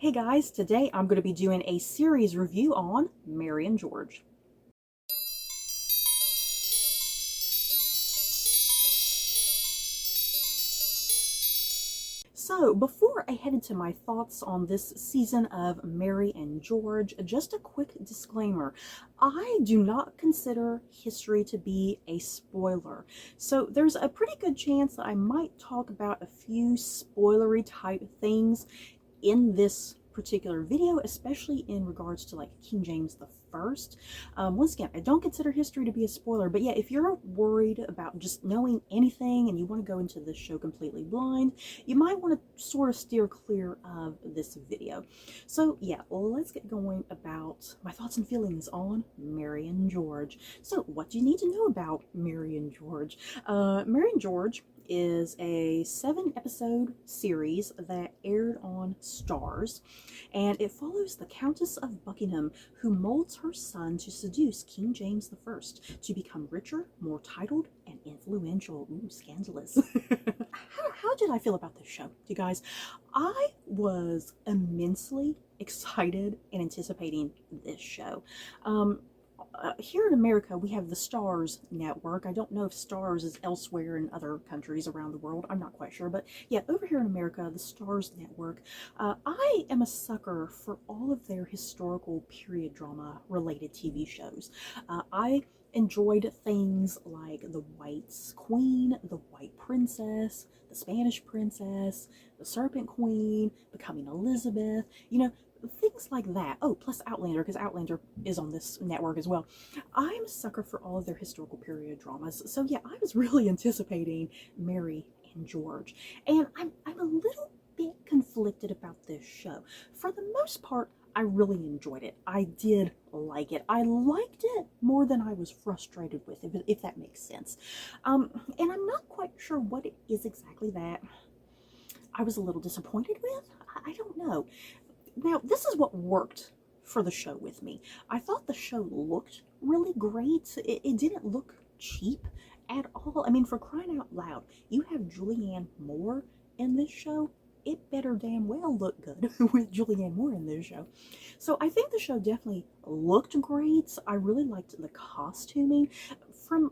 Hey guys, today I'm going to be doing a series review on Mary and George. So, before I head into my thoughts on this season of Mary and George, just a quick disclaimer. I do not consider history to be a spoiler. So, there's a pretty good chance that I might talk about a few spoilery type things in this particular video, especially in regards to like King James the First. Once again, I don't consider history to be a spoiler, but yeah, if you're worried about just knowing anything and you want to go into this show completely blind, you might want to sort of steer clear of this video. So yeah, let's get going about my thoughts and feelings on Mary and George. So what do you need to know about Mary and George? Mary and George is a 7-episode series that aired on Starz, and it follows the Countess of Buckingham, who molds her son to seduce King James I to become richer, more titled, and influential. Ooh, scandalous. How did I feel about this show, you guys? I was immensely excited and anticipating this show. Here in America, we have the Starz network. I don't know if Starz is elsewhere in other countries around the world. I'm not quite sure. But yeah, over here in America, the Starz network, I am a sucker for all of their historical period drama related TV shows. I enjoyed things like The White Queen, The White Princess, The Spanish Princess, The Serpent Queen, Becoming Elizabeth, things like that. Oh, plus Outlander, because Outlander is on this network as well. I'm a sucker for all of their historical period dramas. So yeah, I was really anticipating Mary and George. And I'm a little bit conflicted about this show. For the most part, I really enjoyed it. I did like it. I liked it more than I was frustrated with, if that makes sense. And I'm not quite sure what it is exactly that I was a little disappointed with. I don't know. Now, this is what worked for the show with me. I thought the show looked really great. It didn't look cheap at all. I mean, for crying out loud, you have Julianne Moore in this show. It better damn well look good with Julianne Moore in this show. So I think the show definitely looked great. I really liked the costuming. From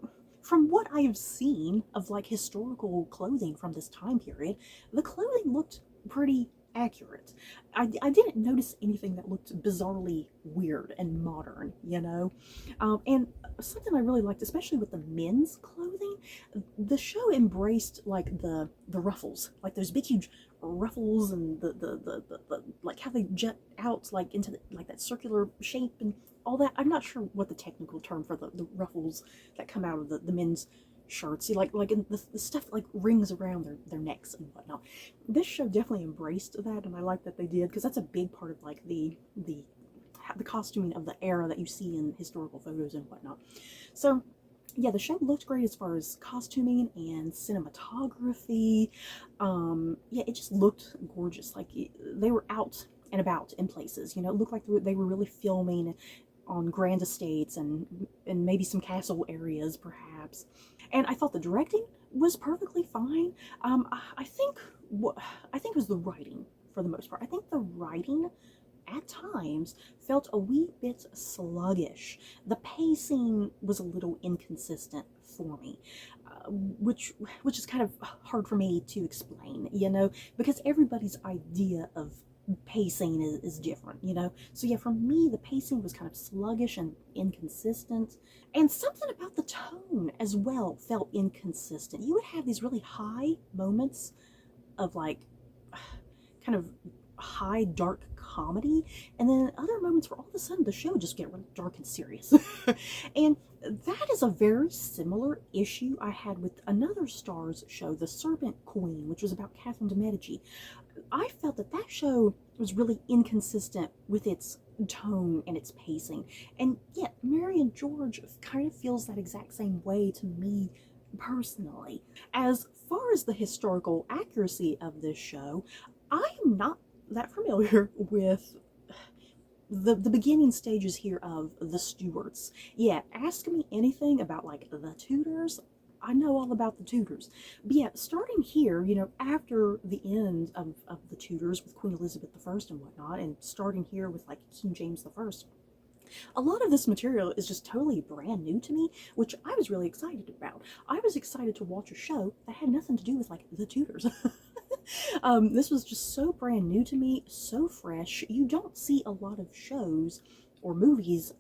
what I have seen of like historical clothing from this time period, the clothing looked pretty accurate. I didn't notice anything that looked bizarrely weird and modern, and something I really liked, especially with the men's clothing, the show embraced like the ruffles, like those big huge ruffles, and the like how they jet out like into like that circular shape and all that. I'm not sure what the technical term for the ruffles that come out of the men's shirts, see, like in the stuff like rings around their necks and whatnot. This show definitely embraced that, and I like that they did, because that's a big part of like the costuming of the era that you see in historical photos and whatnot. So yeah, the show looked great as far as costuming and cinematography. Yeah, it just looked gorgeous. Like they were out and about in places, it looked like they were really filming on grand estates and maybe some castle areas perhaps. And I thought the directing was perfectly fine. I think it was the writing for the most part. I think the writing at times felt a wee bit sluggish. The pacing was a little inconsistent for me, which is kind of hard for me to explain, because everybody's idea of pacing is different, so yeah, for me the pacing was kind of sluggish and inconsistent, and something about the tone as well felt inconsistent. You would have these really high moments of like kind of high dark comedy, and then other moments where all of a sudden the show would just get really dark and serious. And that is a very similar issue I had with another Starz show, The Serpent Queen, which was about Catherine de Medici. I felt that show was really inconsistent with its tone and its pacing, and yet Mary and George kind of feels that exact same way to me personally. As far as the historical accuracy of this show, I am not that familiar with the beginning stages here of the Stuarts. Yeah, ask me anything about like the Tudors, I know all about the Tudors. But yeah, starting here, you know, after the end of the Tudors with Queen Elizabeth I and whatnot, and starting here with like King James I, a lot of this material is just totally brand new to me, which I was really excited about. I was excited to watch a show that had nothing to do with like the Tudors. This was just so brand new to me, so fresh. You don't see a lot of shows or movies,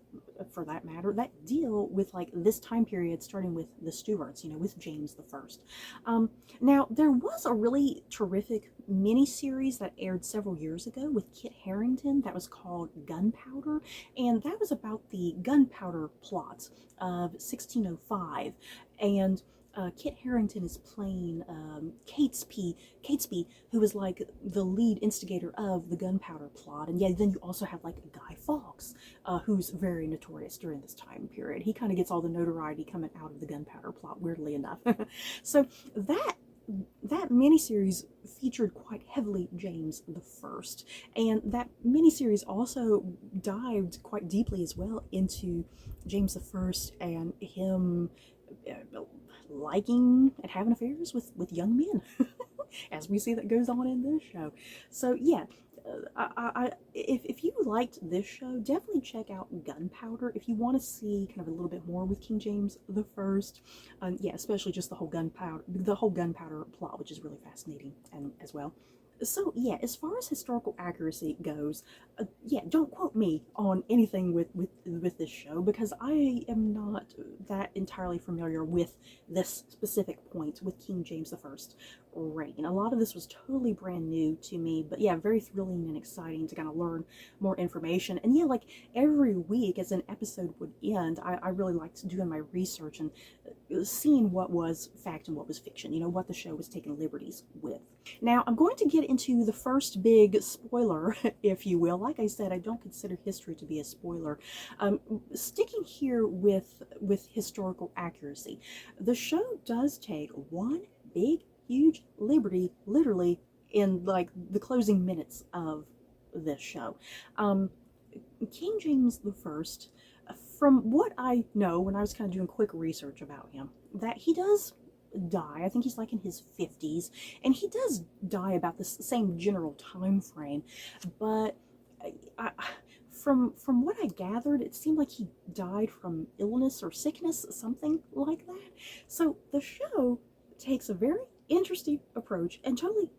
for that matter, that deal with like this time period, starting with the Stuarts, you know, with James the First. Now, there was a really terrific mini-series that aired several years ago with Kit Harington that was called Gunpowder, and that was about the gunpowder plot of 1605. And Kit Harington is playing Catesby, who is like the lead instigator of the gunpowder plot. And yeah, then you also have like Guy Fawkes, who's very notorious during this time period. He kind of gets all the notoriety coming out of the gunpowder plot, weirdly enough. So that miniseries featured quite heavily James the First, and that miniseries also dived quite deeply as well into James the First and him liking and having affairs with young men, as we see that goes on in this show. So yeah, if you liked this show, definitely check out Gunpowder if you want to see kind of a little bit more with King James the First. Yeah, especially just the whole gunpowder plot, which is really fascinating and as well. So yeah, as far as historical accuracy goes, yeah, don't quote me on anything with this show, because I am not that entirely familiar with this specific point with King James the First reign. A lot of this was totally brand new to me, but yeah, very thrilling and exciting to kind of learn more information. And yeah, like every week as an episode would end, I really liked doing my research and seeing what was fact and what was fiction, you know, what the show was taking liberties with. Now, I'm going to get into the first big spoiler, if you will. Like I said, I don't consider history to be a spoiler. Sticking here with historical accuracy, the show does take one big, huge liberty, literally, in like the closing minutes of this show. King James the First, from what I know when I was kind of doing quick research about him, that he does die. I think he's like in his 50s, and he does die about the same general time frame. But from what I gathered, it seemed like he died from illness or sickness, something like that. So the show takes a very interesting approach and totally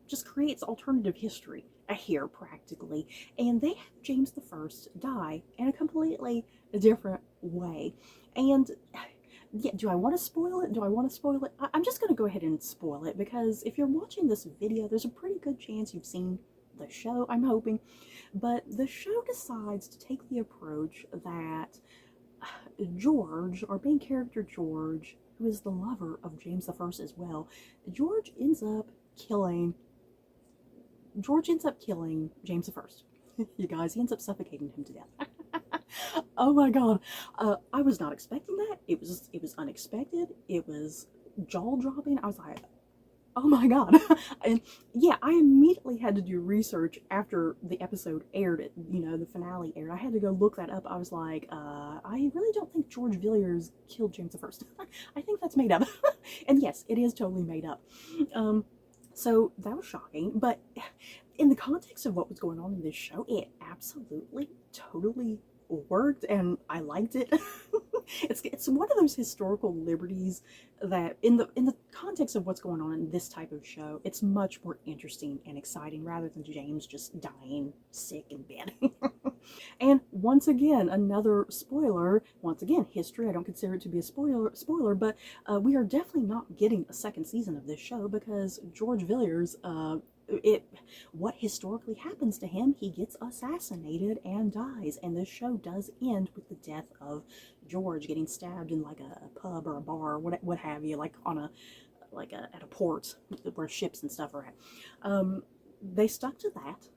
just creates alternative history here practically, and they have James the First die in a completely different way. And yeah, do I want to spoil it? Do I want to spoil it? I'm just going to go ahead and spoil it, because if you're watching this video, there's a pretty good chance you've seen the show, I'm hoping. But the show decides to take the approach that George, our main character George, who is the lover of James the First as well, George ends up killing James the First. You guys, he ends up suffocating him to death. Oh my god. I was not expecting that. It was unexpected. It was jaw-dropping. I was like, oh my god. And yeah, I immediately had to do research after the episode aired, you know, the finale aired. I had to go look that up. I was like, I really don't think George Villiers killed James the First. I think that's made up. And yes, it is totally made up. So that was shocking, but in the context of what was going on in this show, it absolutely, totally worked, and I liked it. It's one of those historical liberties that in the context of what's going on in this type of show, it's much more interesting and exciting rather than James just dying sick in bed. And once again, another spoiler. Once again, history. I don't consider it to be a spoiler, but we are definitely not getting a second season of this show, because George Villiers, what historically happens to him, he gets assassinated and dies, and this show does end with the death of George getting stabbed in like a pub or a bar, what have you, like on at a port where ships and stuff are at. They stuck to that.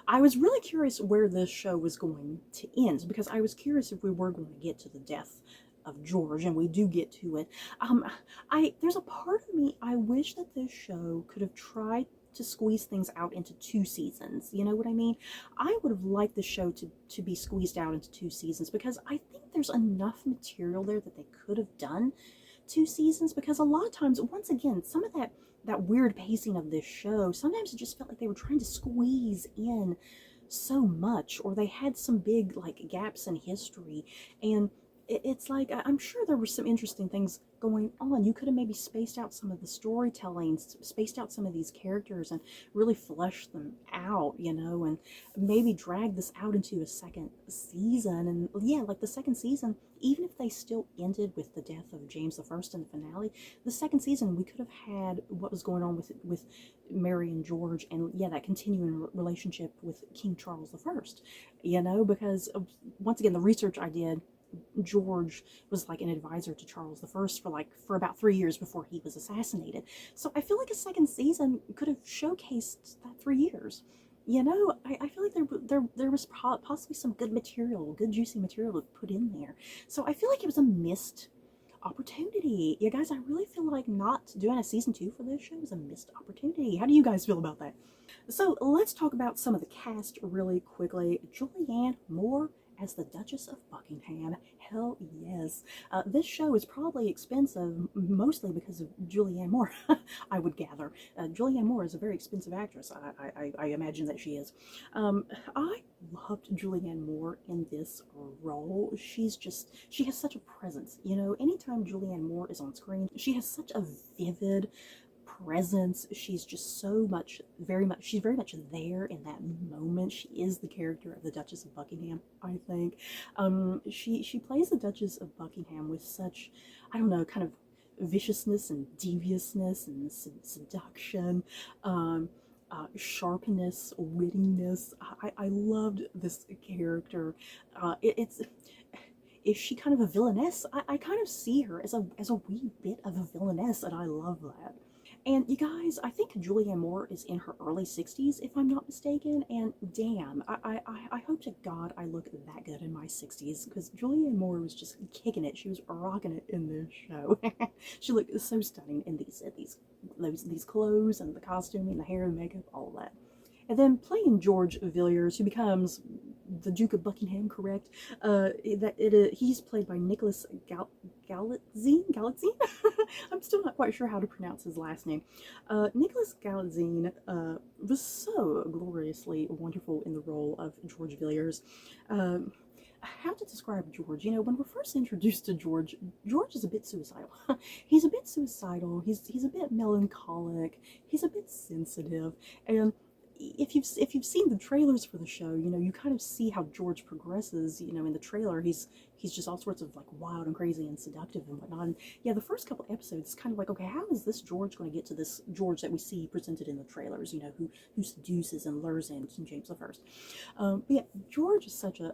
I was really curious where this show was going to end, because I was curious if we were going to get to the death of George, and we do get to it. There's a part of me, I wish that this show could have tried to squeeze things out into 2 seasons. You know what I mean? I would have liked the show to be squeezed out into 2 seasons, because I think there's enough material there that they could have done 2 seasons, because a lot of times, once again, some of that weird pacing of this show, sometimes it just felt like they were trying to squeeze in so much, or they had some big like gaps in history, and it's like I'm sure there were some interesting things going on. You could have maybe spaced out some of the storytelling, spaced out some of these characters, and really fleshed them out, and maybe drag this out into a second season. And yeah, like the second season, even if they still ended with the death of James the First in the finale, the second season we could have had what was going on with Mary and George, and yeah, that continuing relationship with King Charles the First, because once again, the research I did, George was like an advisor to Charles the First for about 3 years before he was assassinated. So I feel like a second season could have showcased that 3 years. I feel like there was possibly some good material, good juicy material to put in there. So I feel like it was a missed opportunity. Yeah, guys, I really feel like not doing a season 2 for this show is a missed opportunity. How do you guys feel about that? So let's talk about some of the cast really quickly. Julianne Moore as the Duchess of Buckingham. Hell yes. This show is probably expensive, mostly because of Julianne Moore, I would gather. Julianne Moore is a very expensive actress. I imagine that she is. I loved Julianne Moore in this role. She has such a presence. Anytime Julianne Moore is on screen, she has such a vivid presence. She's just she's very much there in that moment. She is the character of the Duchess of Buckingham, I think. She plays the Duchess of Buckingham with such, I don't know, kind of viciousness and deviousness and seduction, sharpness, wittiness. I loved this character. Is she kind of a villainess? I kind of see her as a wee bit of a villainess, and I love that. And you guys, I think Julianne Moore is in her early 60s, if I'm not mistaken, and damn, I hope to God I look that good in my 60s, because Julianne Moore was just kicking it. She was rocking it in this show. She looked so stunning in these clothes and the costuming, the hair and makeup, all of that. And then playing George Villiers, who becomes the Duke of Buckingham, correct? He's played by Nicholas Galitzine. I'm still not quite sure how to pronounce his last name. Nicholas Galitzine was so gloriously wonderful in the role of George Villiers. How to describe George? When we're first introduced to George is a bit suicidal. He's a bit suicidal. He's a bit melancholic. He's a bit sensitive, and if you've seen the trailers for the show, you kind of see how George progresses. In the trailer, he's just all sorts of like wild and crazy and seductive and whatnot. And yeah, the first couple episodes, it's kind of like, okay, how is this George going to get to this George that we see presented in the trailers? Who seduces and lures in King James the First. But yeah, George is such an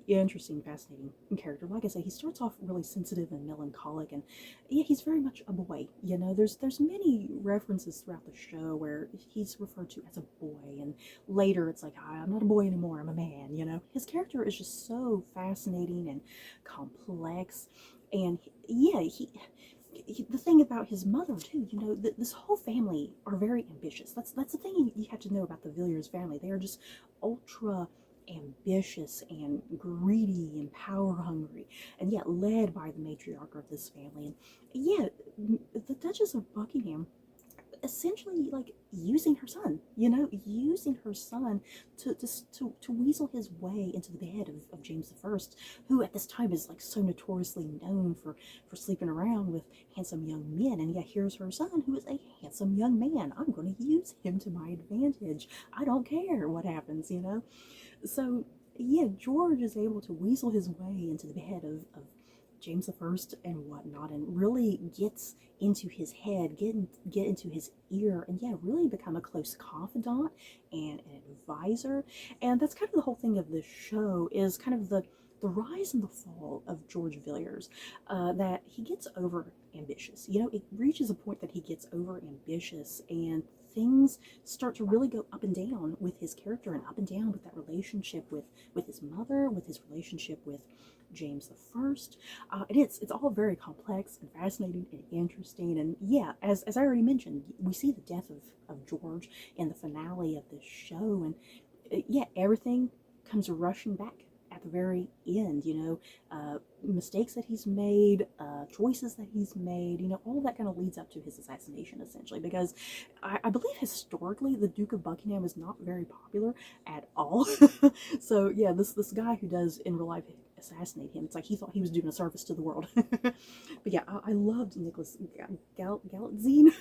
interesting, fascinating character. Like I say, he starts off really sensitive and melancholic, and yeah, he's very much a boy. There's many references throughout the show where he's referred to as a boy, and later it's like, I'm not a boy anymore, I'm a man. His character is just so fascinating and complex, and yeah, the thing about his mother too, this whole family are very ambitious. That's the thing you have to know about the Villiers family. They are just ultra ambitious and greedy and power hungry, and yet led by the matriarch of this family. And yeah, the Duchess of Buckingham essentially like using her son, using her son to weasel his way into the bed of James the First, who at this time is like so notoriously known for sleeping around with handsome young men. And yeah, here's her son, who is a handsome young man. I'm going to use him to my advantage. I don't care what happens. So yeah, George is able to weasel his way into the bed of James the First and whatnot, and really gets into his head, get into his ear, and yeah, really become a close confidant and an advisor. And that's kind of the whole thing of this show, is kind of the rise and the fall of George Villiers, that he gets over ambitious. It reaches a point that he gets over ambitious, and things start to really go up and down with his character, and up and down with that relationship with his mother, with his relationship with James the First. It's all very complex and fascinating and interesting. And yeah, as I already mentioned, we see the death of George in the finale of this show, and yeah, everything comes rushing back at the very end, you know, mistakes that he's made, choices that he's made, you know, all that kind of leads up to his assassination, essentially, because I believe historically the Duke of Buckingham is not very popular at all. So yeah, this guy who does in real life assassinate him, it's like he thought he was doing a service to the world. But yeah, I loved Nicholas Galitzine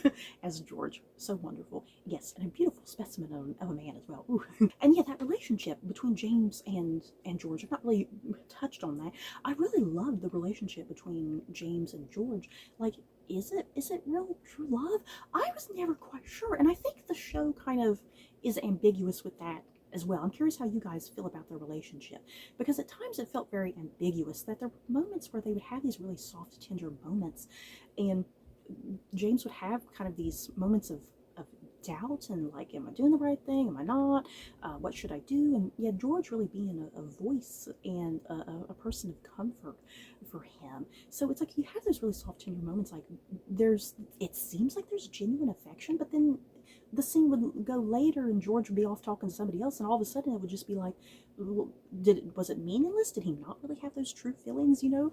as George. So wonderful. Yes, and a beautiful specimen of a man as well. Ooh. And yeah, that relationship between James and George, I've not really touched on that. I really loved the relationship between James and George. Like, is it real true love? I was never quite sure, and I think the show kind of is ambiguous with that as well. I'm curious how you guys feel about their relationship, because at times it felt very ambiguous, that there were moments where they would have these really soft, tender moments, and James would have kind of these moments of doubt and like, am I doing the right thing? Am I not? What should I do? And yeah, George really being a voice and a person of comfort for him. So it's like you have those really soft, tender moments. Like it seems like there's genuine affection, but then the scene would go later and George would be off talking to somebody else, and all of a sudden it would just be like, well, was it meaningless? Did he not really have those true feelings, you know?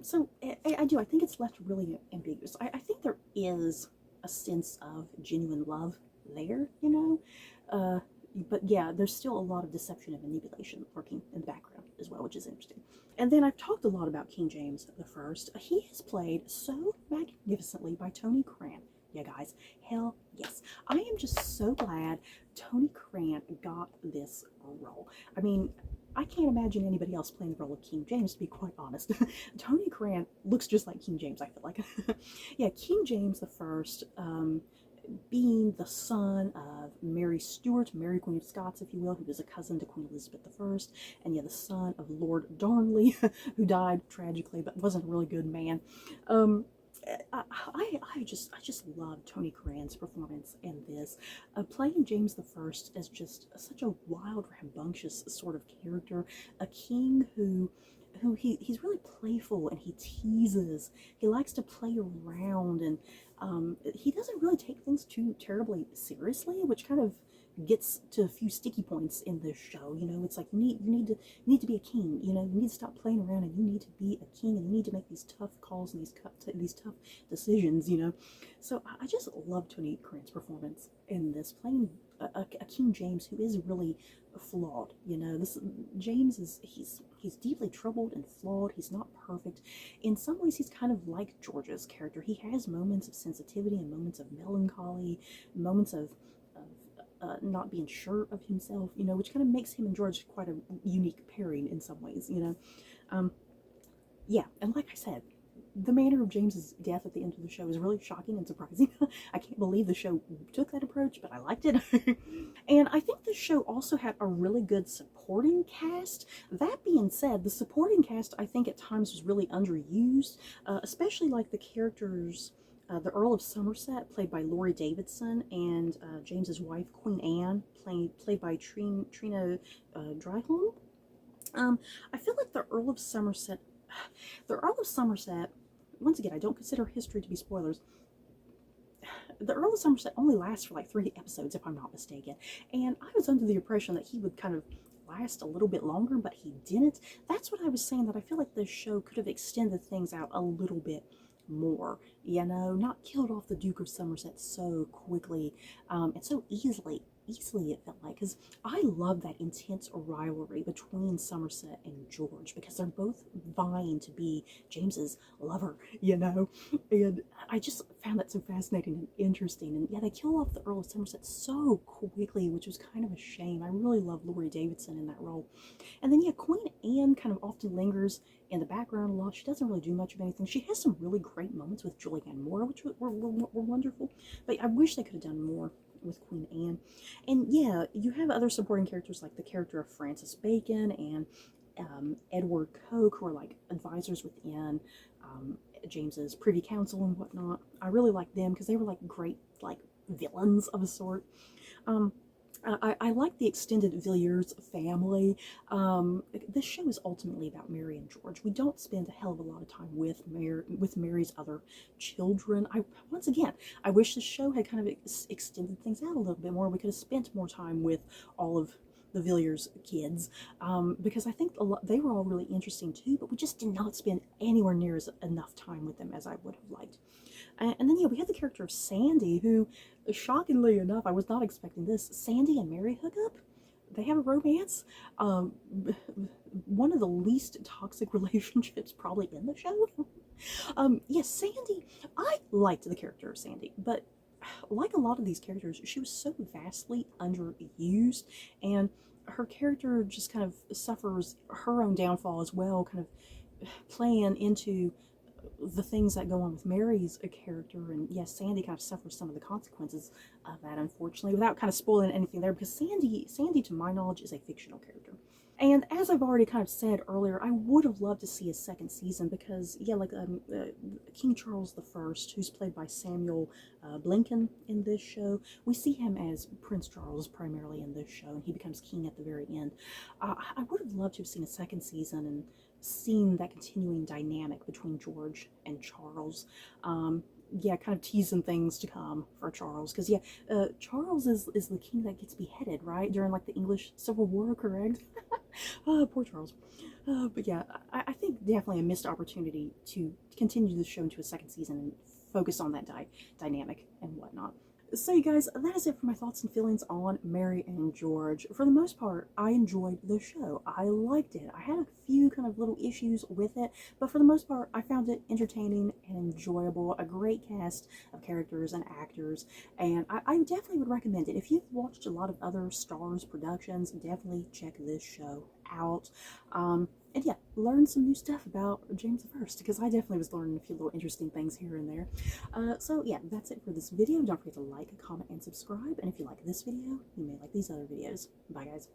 So I think it's left really ambiguous. I think there is a sense of genuine love there, you know? But yeah, there's still a lot of deception and manipulation lurking in the background as well, which is interesting. And then I've talked a lot about King James I. He is played so magnificently by Tony Cran. Yeah, guys, hell yes. I am just so glad Tony Cran got this role. I mean, I can't imagine anybody else playing the role of King James, to be quite honest. Tony Cran looks just like King James, I feel like. Yeah, King James I, being the son of Mary Stuart, Mary Queen of Scots, if you will, who was a cousin to Queen Elizabeth I, and yeah, the son of Lord Darnley, who died tragically, but wasn't a really good man. I just love Tony Cran's performance in this. Playing James I as just such a wild, rambunctious sort of character, a king who he's really playful and he teases. He likes to play around, and he doesn't really take things too terribly seriously, which kind of gets to a few sticky points in this show. You know, it's like you need to be a king. You know, you need to stop playing around and you need to be a king, and you need to make these tough calls and these tough decisions. You know, so I just love Tony Cran's performance in this, playing a King James who is really flawed. You know, this James is he's deeply troubled and flawed. He's not perfect. In some ways, he's kind of like George's character. He has moments of sensitivity and moments of melancholy, moments of not being sure of himself, you know, which kind of makes him and George quite a unique pairing in some ways, you know. Yeah, and like I said, the manner of James's death at the end of the show is really shocking and surprising. I can't believe the show took that approach, but I liked it. And I think the show also had a really good supporting cast. That being said, the supporting cast I think at times was really underused, especially like the characters. The Earl of Somerset, played by Laurie Davidson, and James's wife, Queen Anne, played by Trina Dryholm. I feel like the Earl of Somerset, once again, I don't consider history to be spoilers. The Earl of Somerset only lasts for like 3 episodes, if I'm not mistaken, and I was under the impression that he would kind of last a little bit longer, but he didn't. That's what I was saying, that I feel like this show could have extended things out a little bit more, you know, not killed off the Duke of Somerset so quickly and so easily it felt like, because I love that intense rivalry between Somerset and George, because they're both vying to be James's lover, you know, and I just found that so fascinating and interesting. And yeah, they kill off the Earl of Somerset so quickly, which was kind of a shame. I really love Laurie Davidson in that role. And then yeah, Queen Anne kind of often lingers in the background a lot. She doesn't really do much of anything. She has some really great moments with Julianne Moore, which were wonderful, but I wish they could have done more with Queen Anne. And yeah, you have other supporting characters like the character of Francis Bacon and Edward Coke, who are like advisors within James's Privy Council and whatnot. I really like them because they were like great like villains of a sort. I like the extended Villiers family. This show is ultimately about Mary and George. We don't spend a hell of a lot of time with Mary's other children. Once again, I wish the show had kind of extended things out a little bit more. We could have spent more time with all of the Villiers kids, because I think they were all really interesting too, but we just did not spend anywhere near enough time with them as I would have liked. And then, yeah, we had the character of Sandy, who, shockingly enough, I was not expecting this. Sandy and Mary hook up. They have a romance. Um, one of the least toxic relationships probably in the show. Yes, Sandy, I liked the character of Sandy, but like a lot of these characters, she was so vastly underused, and her character just kind of suffers her own downfall as well, kind of playing into the things that go on with Mary's character. And yes, Sandy kind of suffers some of the consequences of that, unfortunately, without kind of spoiling anything there, because Sandy, to my knowledge, is a fictional character. And as I've already kind of said earlier, I would have loved to see a second season because, yeah, like King Charles I, who's played by Samuel Blinken in this show, we see him as Prince Charles primarily in this show, and he becomes king at the very end. I would have loved to have seen a second season and seen that continuing dynamic between George and Charles. Yeah, kind of teasing things to come for Charles, because yeah, Charles is the king that gets beheaded, right, during like the English Civil War, correct? Poor Charles. But yeah, I think definitely a missed opportunity to continue the show into a second season and focus on that dynamic and whatnot. So you guys, that is it for my thoughts and feelings on Mary and George. For the most part, I enjoyed the show. I liked it. I had a few kind of little issues with it, but for the most part, I found it entertaining and enjoyable. A great cast of characters and actors, and I definitely would recommend it. If you've watched a lot of other Starz productions, definitely check this show out. And yeah, learn some new stuff about James I, because I definitely was learning a few little interesting things here and there. So yeah, that's it for this video. Don't forget to like, comment, and subscribe. And if you like this video, you may like these other videos. Bye, guys.